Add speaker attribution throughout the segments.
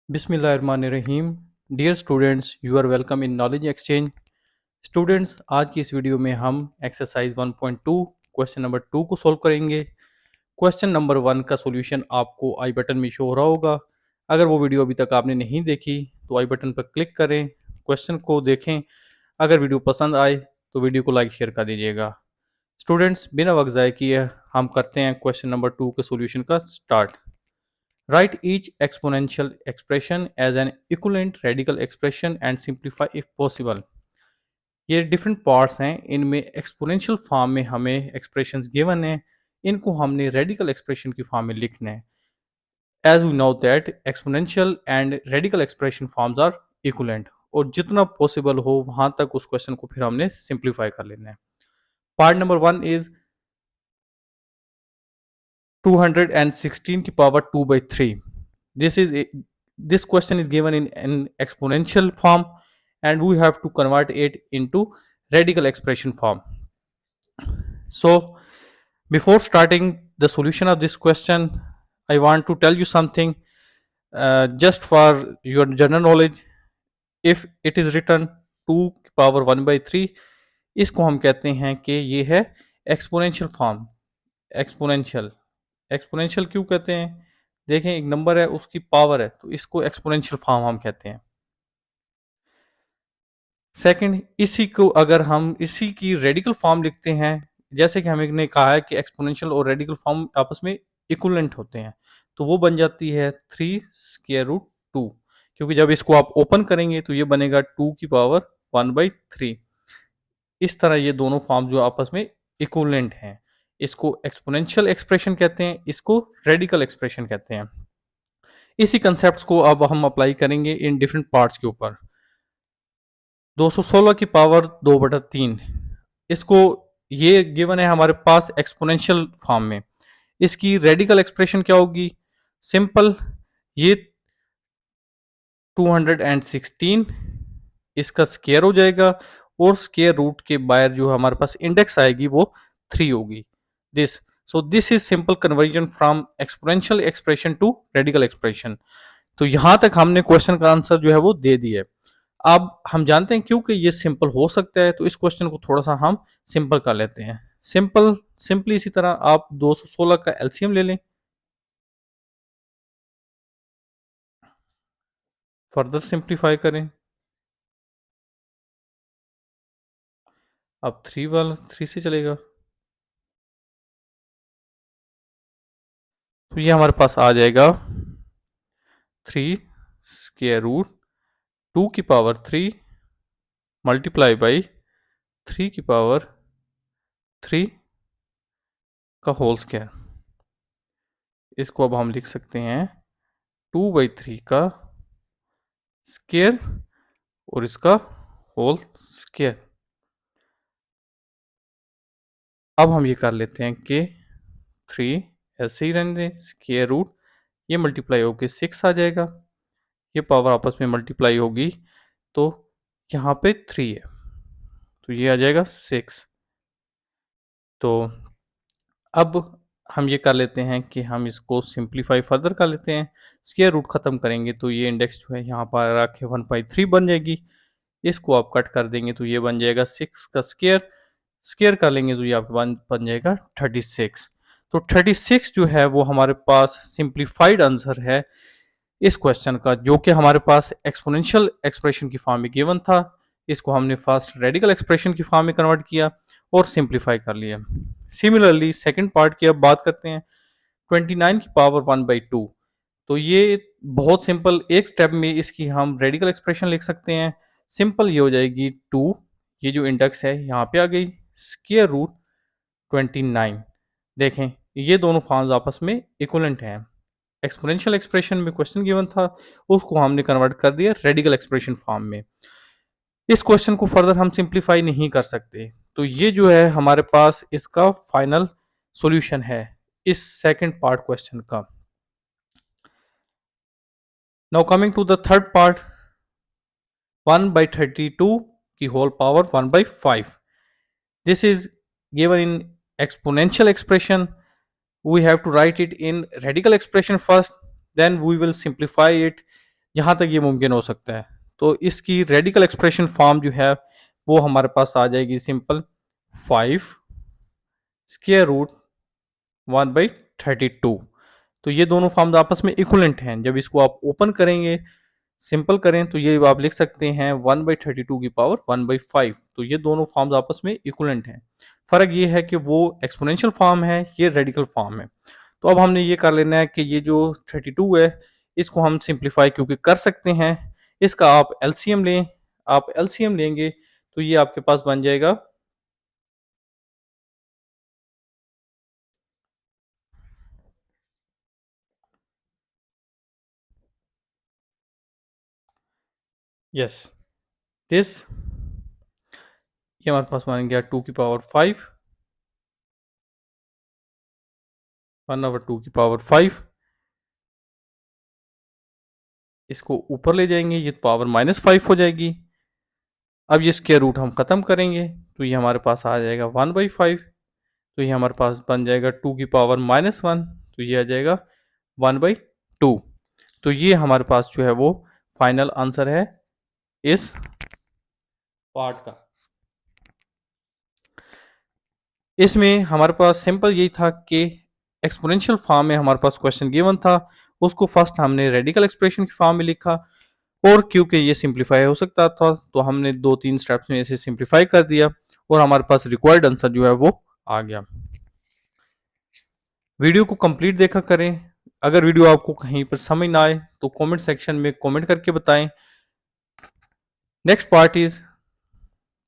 Speaker 1: बिस्मिल्लाहिर्रहमानिर्रहीम। Dear students, you are welcome in knowledge exchange. Students, आज की इस वीडियो में हम एक्सरसाइज 1.2 क्वेश्चन नंबर 2 को सॉल्व करेंगे। क्वेश्चन नंबर 1 का सॉल्यूशन आपको आई बटन में शो हो रहा होगा। अगर वो वीडियो अभी तक आपने नहीं देखी तो आई बटन पर क्लिक करें, क्वेश्चन को देखें। अगर वीडियो पसंद आए तो वीडियो को लाइक शेयर कर दीजिएगा। स्टूडेंट्स, बिना वक्त ज़ाय किए हम करते हैं क्वेश्चन नंबर 2 के सॉल्यूशन का start. Write each exponential expression as an equivalent radical expression and simplify if possible। ये डिफरेंट पार्ट्स हैं, इनमें एक्सपोनेंशियल फॉर्म में हमें एक्सप्रेशंस गिवन है, इनको हमने रेडिकल एक्सप्रेशन की फॉर्म में लिखना है। As we know that exponential and radical expression forms are equivalent, और जितना पॉसिबल हो वहां तक उस क्वेश्चन को फिर हमने सिंप्लीफाई कर लेना है। पार्ट नंबर 1 इज 216 की power 2/3। this is this question is given in an exponential form and we have to convert it into radical expression form. So before starting the solution of this question, I want to tell you something, just for your general knowledge. If it is written 2 power 1/3, इसको हम कहते हैं कि ये है exponential form. Exponential exponential क्यों कहते हैं? देखें, एक नंबर है, उसकी पावर है, तो इसको एक्सपोनेंशियल फॉर्म हम कहते हैं। सेकंड, इसी को अगर हम इसी की रेडिकल फॉर्म लिखते हैं, जैसे कि हमने कहा है कि एक्सपोनेंशियल और रेडिकल फॉर्म आपस में इक्विवेलेंट होते हैं, तो वो बन जाती है 3√2, क्योंकि जब इसको आप ओपन करेंगे तो ये बनेगा 2 की पावर 1/3। इस तरह ये दोनों फॉर्म जो आपस में इक्विवेलेंट हैं, इसको एक्सपोनेंशियल एक्सप्रेशन कहते हैं, इसको रेडिकल एक्सप्रेशन कहते हैं। इसी कंसेप्ट को अब हम अप्लाई करेंगे इन डिफरेंट पार्ट्स के ऊपर। 216 की पावर 2/3, इसको ये गिवन है हमारे पास एक्सपोनेंशियल फॉर्म में। इसकी रेडिकल एक्सप्रेशन क्या होगी? सिंपल, ये 216 इसका स्केयर हो जाएगा, और स्केयर रूट के बाहर जो हमारे पास इंडेक्स आएगी वो 3 होगी। This so this is simple conversion from exponential expression to radical expression. तो यहां तक हमने क्वेश्चन का आंसर जो है वो दे दिया। अब हम जानते हैं क्योंकि ये सिंपल हो सकता है, तो इस क्वेश्चन को थोड़ा सा हम सिंपल कर लेते हैं। सिंपली इसी तरह आप 216 का एलसीएम ले लें, फर्दर सिंप्लीफाई करें। अब 3 वाला 3 से चलेगा, तो ये हमारे पास आ जाएगा 3√2 की पावर 3 मल्टीप्लाई बाई 3 की पावर 3 का होल स्क्वायर। इसको अब हम लिख सकते हैं 2/3 का स्क्वायर और इसका होल स्क्वायर। अब हम ये कर लेते हैं कि 3 ऐसे ही रहने दें, स्क्वायर रूट ये मल्टीप्लाई होकर 6 आ जाएगा, ये पावर आपस में मल्टीप्लाई होगी तो यहाँ पे 3 है, तो ये आ जाएगा 6। तो अब हम ये कर लेते हैं कि हम इसको सिंप्लीफाई फर्दर कर लेते हैं। स्क्वायर रूट ख़त्म करेंगे तो ये इंडेक्स जो है यहाँ पर आके 1/3 बन जाएगी। इसको आप कट कर देंगे तो ये बन जाएगा 6 का स्क्वायर। स्क्वायर कर लेंगे तो ये आपके बन जाएगा 36। तो 36 जो है वो हमारे पास सिंप्लीफाइड आंसर है इस क्वेश्चन का, जो कि हमारे पास एक्सपोनेंशियल एक्सप्रेशन की फॉर्म में गिवन था। इसको हमने फर्स्ट रेडिकल एक्सप्रेशन की फॉर्म में कन्वर्ट किया और सिंप्लीफाई कर लिया। सिमिलरली सेकंड पार्ट की अब बात करते हैं, 29 की पावर 1/2। तो ये बहुत सिंपल, एक स्टेप में इसकी हम रेडिकल एक्सप्रेशन लिख सकते हैं। सिंपल ये हो जाएगी 2, ये जो इंडेक्स है यहाँ पे आ गई, स्क्वायर रूट 29। देखें, ये दोनों फॉर्म्स आपस में इक्वलेंट हैं। एक्सपोनेंशियल एक्सप्रेशन में क्वेश्चन गिवन था, उसको हमने कन्वर्ट कर दिया रेडिकल एक्सप्रेशन फॉर्म में। इस क्वेश्चन को फर्दर हम सिंप्लीफाई नहीं कर सकते, तो ये जो है हमारे पास इसका फाइनल सॉल्यूशन है इस सेकंड पार्ट क्वेश्चन का। Now coming to the third part, 1/32 की whole power 1/5। This is given in exponential expression. We have to write it in radical expression first, then we will simplify it, यहाँ तक ये मुमकिन हो सकता है। तो इसकी रेडिकल एक्सप्रेशन फॉर्म जो है वो हमारे पास आ जाएगी सिंपल 5 स्क्वायर रूट 1/32। तो ये दोनों फॉर्म्स आपस में इक्वलेंट हैं। जब इसको आप ओपन करेंगे, सिंपल करें, तो ये आप लिख सकते हैं 1/32 की पावर 1/5। तो ये दोनों फॉर्म्स आपस में इक्वलेंट हैं। फर्क ये है कि वो एक्सपोनेंशियल फॉर्म है, ये रेडिकल फॉर्म है। तो अब हमने ये कर लेना है कि ये जो 32 है इसको हम सिंप्लीफाई क्योंकि कर सकते हैं, इसका आप एलसीएम लें। आप एलसीएम लेंगे तो ये आपके पास बन जाएगा यस दिस, ये हमारे पास बन गया 2 की पावर 5 1/2 की पावर 5। इसको ऊपर ले जाएंगे, ये पावर -5 हो जाएगी। अब ये स्क्वायर रूट हम खत्म करेंगे तो ये हमारे पास आ जाएगा 1/5। तो ये हमारे पास बन जाएगा 2 की पावर -1। तो ये आ जाएगा 1/2। तो ये हमारे पास जो है वो फाइनल आंसर है इस पार्ट का। इसमें हमारे पास सिंपल यही था कि एक्सपोनेंशियल फॉर्म में हमारे पास क्वेश्चन गिवन था, उसको फर्स्ट हमने रेडिकल एक्सप्रेशन की फॉर्म में लिखा, और क्योंकि ये सिंप्लीफाई हो सकता था तो हमने 2-3 स्टेप्स में इसे सिंप्लीफाई कर दिया और हमारे पास रिक्वायर्ड आंसर जो है वो आ गया। वीडियो को कंप्लीट देखा करें। अगर वीडियो आपको कहीं पर समझ ना आए तो कमेंट सेक्शन में कमेंट करके बताएं। नेक्स्ट पार्ट इज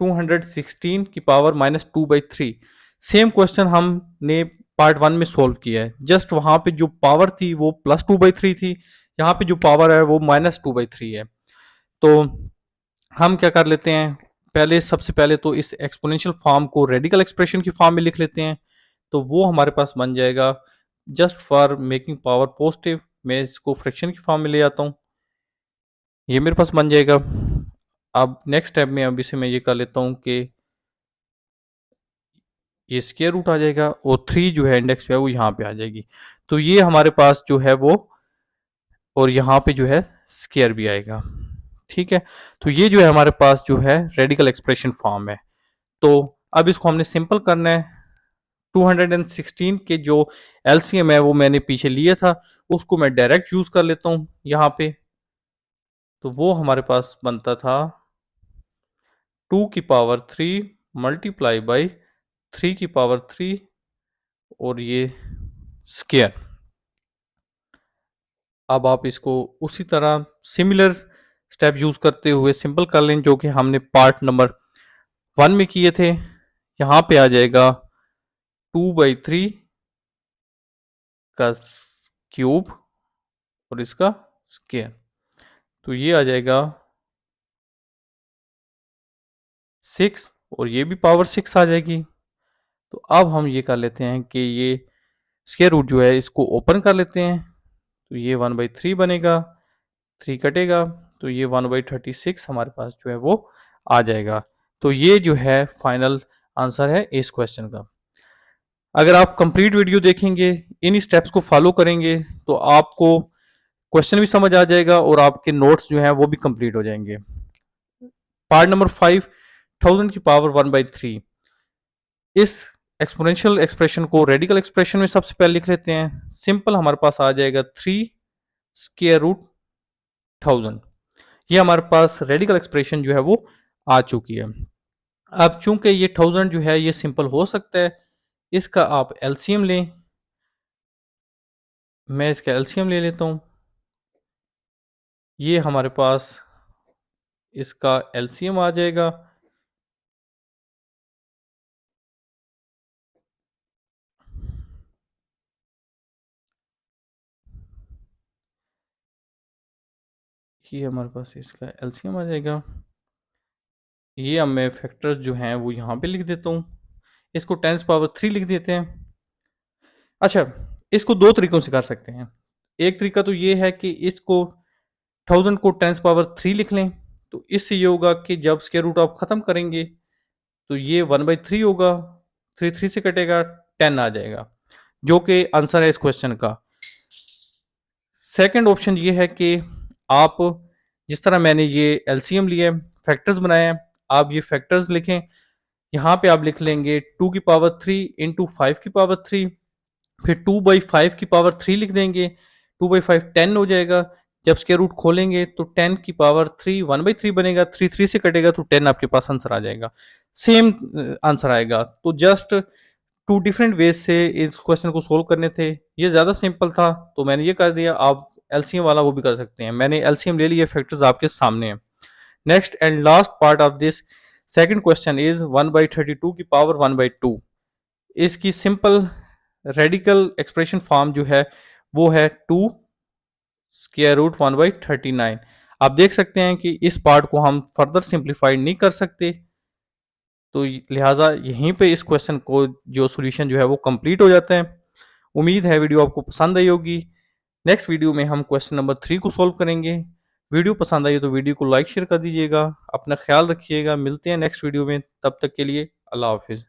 Speaker 1: 216 की पावर -2/3। सेम क्वेश्चन हमने पार्ट 1 में सॉल्व किया है, जस्ट वहां पे जो पावर थी वो +2/3 थी, यहाँ पे जो पावर है वो -2/3 है। तो हम क्या कर लेते हैं, पहले सबसे पहले तो इस एक्सपोनेंशियल फॉर्म को रेडिकल एक्सप्रेशन की फॉर्म में लिख लेते हैं। तो वो हमारे पास बन जाएगा, just for making power positive मैं इसको फ्रैक्शन की फॉर्म में ले आता हूँ, ये मेरे पास बन जाएगा। अब नेक्स्ट स्टेप में अब इसे मैं ये कर लेता हूँ कि ये स्क्वायर रूट आ जाएगा और 3 जो है इंडेक्स जो है वो यहाँ पे आ जाएगी। तो ये हमारे पास जो है वो, और यहाँ पे जो है स्क्वायर भी आएगा। ठीक है, तो ये जो है हमारे पास जो है रेडिकल एक्सप्रेशन फॉर्म है। तो अब इसको हमने सिंपल करना है। 216 के जो एलसीएम है वो मैंने पीछे लिया था, उसको मैं डायरेक्ट यूज कर लेता हूँ यहाँ पे। तो वो हमारे पास बनता था 2 की पावर 3 मल्टीप्लाई बाई 3 की पावर 3 और ये स्क्वायर। अब आप इसको उसी तरह सिमिलर स्टेप यूज करते हुए सिंपल कर लें जो कि हमने पार्ट नंबर 1 में किए थे। यहाँ पे आ जाएगा 2/3 का क्यूब और इसका स्क्वायर। तो ये आ जाएगा 6 और ये भी पावर 6 आ जाएगी। तो अब हम ये कर लेते हैं कि ये स्क्वायर रूट जो है इसको ओपन कर लेते हैं। तो ये 1/3 बनेगा, 3 कटेगा, तो ये 1/36 हमारे पास जो है वो आ जाएगा। तो ये जो है फाइनल आंसर है इस क्वेश्चन का। अगर आप कंप्लीट वीडियो देखेंगे, इन स्टेप्स को फॉलो करेंगे, तो आपको क्वेश्चन भी समझ आ जाएगा और आपके नोट्स जो हैं वो भी कंप्लीट हो जाएंगे। पार्ट नंबर 5, 1000 की पावर 1/3। इस एक्सपोनेंशियल एक्सप्रेशन को रेडिकल एक्सप्रेशन में सबसे पहले लिख लेते हैं। सिंपल हमारे पास आ जाएगा 3 स्क्वायर रूट 1000। ये हमारे पास रेडिकल एक्सप्रेशन जो है वो आ चुकी है। अब चूंकि ये 1000 जो है ये सिंपल हो सकता है, इसका आप एलसीएम लें। मैं इसका एलसीएम ले लेता हूं। ये हमारे पास इसका एलसीएम आ जाएगा। ये हमारे पास इसका एलसीएम आ जाएगा। ये अब मैं फैक्टर्स जो हैं वो यहाँ पे लिख देता हूँ। इसको 10 की पावर 3 लिख देते हैं। अच्छा, इसको दो तरीकों से कर सकते हैं। एक तरीका तो ये है कि इसको 1000 को 10 की पावर 3 लिख लें। तो इससे ये होगा कि जब स्क्वायर रूट आप खत्म करेंगे तो ये 1/3 होगा, 3 3 से कटेगा, 10 आ जाएगा, जो कि आंसर है इस क्वेश्चन का। सेकंड ऑप्शन ये है कि आप जिस तरह मैंने ये एलसीएम लिया है, फैक्टर्स बनाए हैं, आप ये फैक्टर्स लिखें। यहाँ पे आप लिख लेंगे 2 की पावर 3 इंटू 5 की पावर 3, फिर 2/5 की पावर 3 लिख देंगे। 2/5 10 हो जाएगा। जब स्क्वायर रूट खोलेंगे तो 10 की पावर 3 1/3 बनेगा। 3 3 से कटेगा तो 10 आपके पास आंसर आ जाएगा। सेम आंसर आएगा। तो जस्ट टू डिफरेंट वेज से इस क्वेश्चन को सोल्व करने थे। ये ज़्यादा सिंपल था तो मैंने ये कर दिया। आप एलसीएम वाला वो भी कर सकते हैं। मैंने एलसीएम ले लिया, फैक्टर्स आपके सामने हैं। Next and last part of this second question is 1/32 की पावर 1/2। इसकी सिंपल रेडिकल एक्सप्रेशन फॉर्म जो है वो है 2√1/39। आप देख सकते हैं कि इस पार्ट को हम फर्दर सिंप्लीफाइड नहीं कर सकते, तो लिहाजा यहीं पे इस क्वेश्चन को जो सॉल्यूशन जो है वो कंप्लीट हो जाता है। उम्मीद है वीडियो आपको पसंद आई होगी। नेक्स्ट वीडियो में हम क्वेश्चन नंबर 3 को सॉल्व करेंगे। वीडियो पसंद आई तो वीडियो को लाइक शेयर कर दीजिएगा। अपना ख्याल रखिएगा। मिलते हैं नेक्स्ट वीडियो में, तब तक के लिए अल्लाह हाफिज़।